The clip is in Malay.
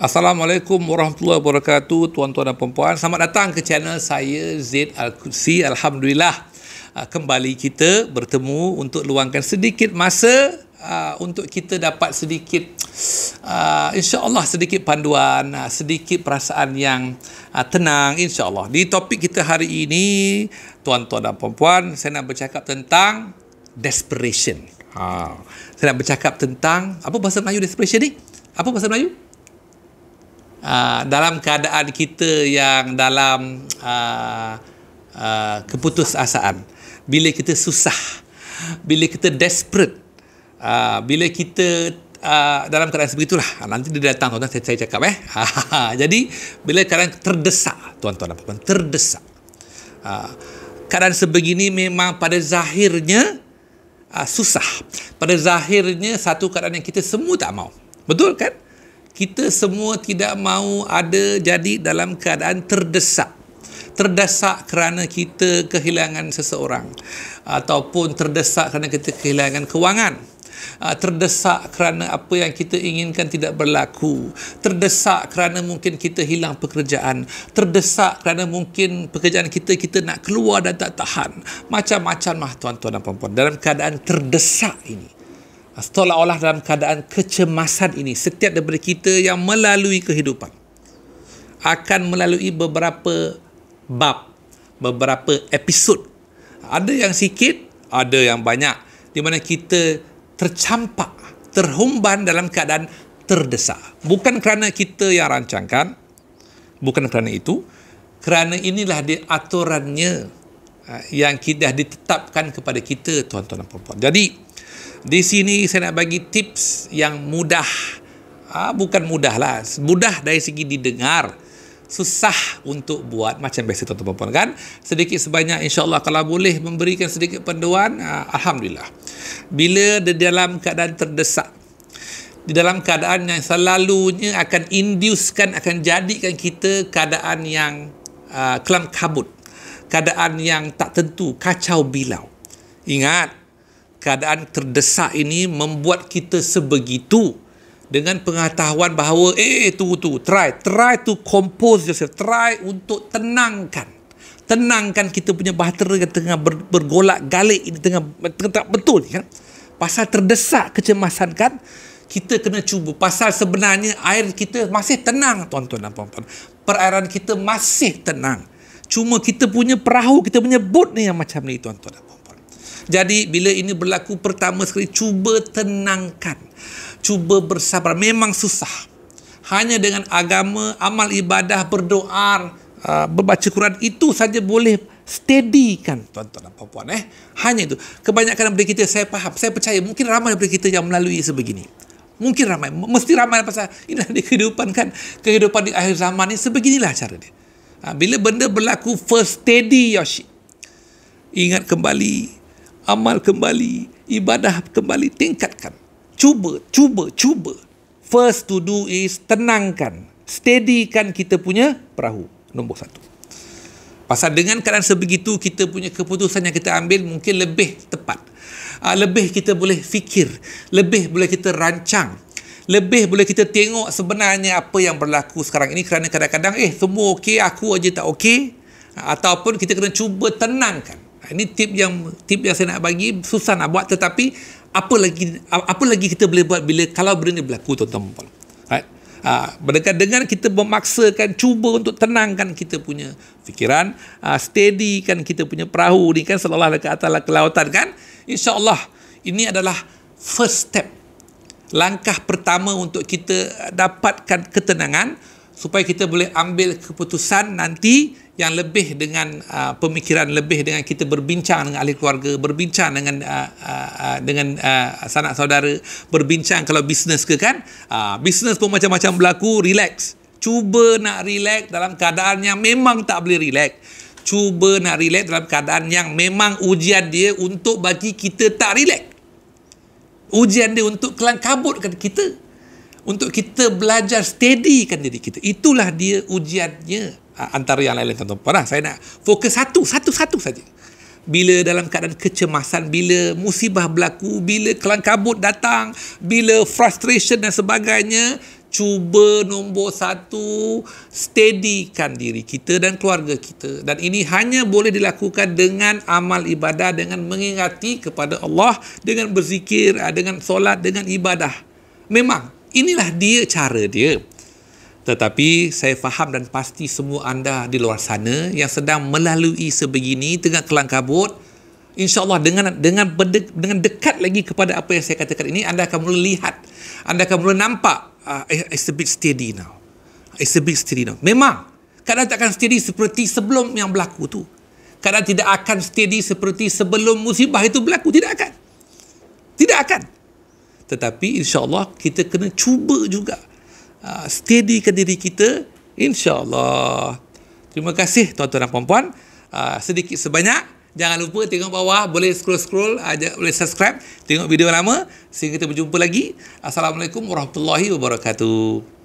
Assalamualaikum warahmatullahi wabarakatuh, tuan-tuan dan puan-puan. Selamat datang ke channel saya, Zaid Al-Qudsi. Alhamdulillah, kembali kita bertemu untuk luangkan sedikit masa untuk kita dapat sedikit, insya-Allah sedikit panduan, sedikit perasaan yang tenang, insya-Allah. Di topik kita hari ini, tuan-tuan dan puan-puan, saya nak bercakap tentang desperation. Saya nak bercakap tentang, apa bahasa Melayu desperation ni? Apa bahasa Melayu? Dalam keadaan kita yang dalam keputusasaan, bila kita susah, bila kita desperate, bila kita dalam keadaan sebegitulah, nanti dia datang tuan-tuan, saya cakap jadi bila keadaan terdesak, tuan-tuan dan puan-puan, terdesak, keadaan sebegini memang pada zahirnya susah, pada zahirnya satu keadaan yang kita semua tak mahu, betul kan? Kita semua tidak mahu ada jadi dalam keadaan terdesak. Terdesak kerana kita kehilangan seseorang, ataupun terdesak kerana kita kehilangan kewangan, terdesak kerana apa yang kita inginkan tidak berlaku, terdesak kerana mungkin kita hilang pekerjaan, terdesak kerana mungkin pekerjaan kita nak keluar dan tak tahan. Macam-macam lah tuan-tuan dan puan-puan. Dalam keadaan terdesak ini, seolah-olah dalam keadaan kecemasan ini, setiap daripada kita yang melalui kehidupan akan melalui beberapa bab, beberapa episod. Ada yang sikit, ada yang banyak, di mana kita tercampak, terhumban dalam keadaan terdesak. Bukan kerana kita yang rancangkan, bukan kerana itu, kerana inilah dia aturannya yang kita ditetapkan kepada kita, tuan-tuan dan puan-puan. Jadi di sini saya nak bagi tips yang mudah, bukan mudah lah, mudah dari segi didengar, susah untuk buat, macam biasa tuan-tuan puan-puan kan. Sedikit sebanyak insya-Allah kalau boleh memberikan sedikit panduan, alhamdulillah. Bila di dalam keadaan terdesak, di dalam keadaan yang selalunya akan inducekan, akan jadikan kita keadaan yang kelam kabut, keadaan yang tak tentu, kacau bilau. Ingat, keadaan terdesak ini membuat kita sebegitu dengan pengetahuan bahawa try to compose yourself, try untuk tenangkan kita punya bahtera yang tengah bergolak-galik ini, tengah tak betul kan. Pasal terdesak kecemasan kan, kita kena cuba. Pasal sebenarnya air kita masih tenang, tuan-tuan dan puan-puan. Perairan kita masih tenang. Cuma kita punya perahu, kita punya boat ni yang macam ni, tuan-tuan dan puan-puan. Jadi bila ini berlaku pertama sekali, cuba tenangkan, cuba bersabar. Memang susah. Hanya dengan agama, amal ibadah, berdoa, berbaca Quran, itu saja boleh steadykan, tuan-tuan dan puan-puan. Hanya itu. Kebanyakan daripada kita, saya faham, saya percaya, mungkin ramai daripada kita yang melalui sebegini. Mungkin ramai, mesti ramai, pasal inilah di kehidupan kan. Kehidupan di akhir zaman ni sebeginilah cara dia. Bila benda berlaku, first steady your shit. Ingat kembali, amal kembali, ibadah kembali, tingkatkan. Cuba. First to do is tenangkan, steadykan kita punya perahu. Nombor satu. Pasal dengan keadaan sebegitu, kita punya keputusan yang kita ambil mungkin lebih tepat. Lebih kita boleh fikir, lebih boleh kita rancang, lebih boleh kita tengok sebenarnya apa yang berlaku sekarang ini. Kerana kadang-kadang semua okey, aku aja tak okey. Ataupun kita kena cuba tenangkan. Ini tip yang saya nak bagi, susah nak buat, tetapi apa lagi kita boleh buat kalau benda ni berlaku, tuan-tuan. Dengan kita memaksakan, cuba untuk tenangkan kita punya fikiran, steadykan kita punya perahu ni kan, seolah-olah ke atas ke lautan kan. InsyaAllah ini adalah first step, langkah pertama untuk kita dapatkan ketenangan, supaya kita boleh ambil keputusan nanti yang lebih dengan pemikiran, lebih dengan kita berbincang dengan ahli keluarga, berbincang dengan sanak saudara, berbincang kalau bisnes ke kan. Bisnes pun macam-macam berlaku, relax. Cuba nak relax dalam keadaan yang memang tak boleh relax. Cuba nak relax dalam keadaan yang memang ujian dia untuk bagi kita tak relax. Ujian dia untuk kelam kabutkan kita, untuk kita belajar steadykan diri kita. Itulah dia ujiannya, antara yang lain, tuan-tuan. Saya nak fokus satu saja. bila dalam keadaan kecemasan, bila musibah berlaku, bila kelang kabut datang, bila frustration dan sebagainya, cuba nombor satu, steadykan diri kita dan keluarga kita. Dan ini hanya boleh dilakukan dengan amal ibadah, dengan mengingati kepada Allah, dengan berzikir, dengan solat, dengan ibadah. Memang, inilah dia cara dia. Tetapi saya faham dan pasti semua anda di luar sana yang sedang melalui sebegini tengah kelang kabut, insya-Allah dengan dekat lagi kepada apa yang saya katakan ini, anda akan mula lihat, anda akan mula nampak it's a bit steady now. It's a bit steady now. Memang kadang tak akan steady seperti sebelum yang berlaku tu. Kadang tidak akan steady seperti sebelum musibah itu berlaku, tidak akan. Tidak akan. Tetapi insya-Allah kita kena cuba juga steadykan diri kita, insya-Allah. Terima kasih tuan-tuan dan puan-puan. Sedikit sebanyak, jangan lupa tengok bawah, boleh scroll, boleh subscribe, tengok video lama. Sehingga kita berjumpa lagi. Assalamualaikum warahmatullahi wabarakatuh.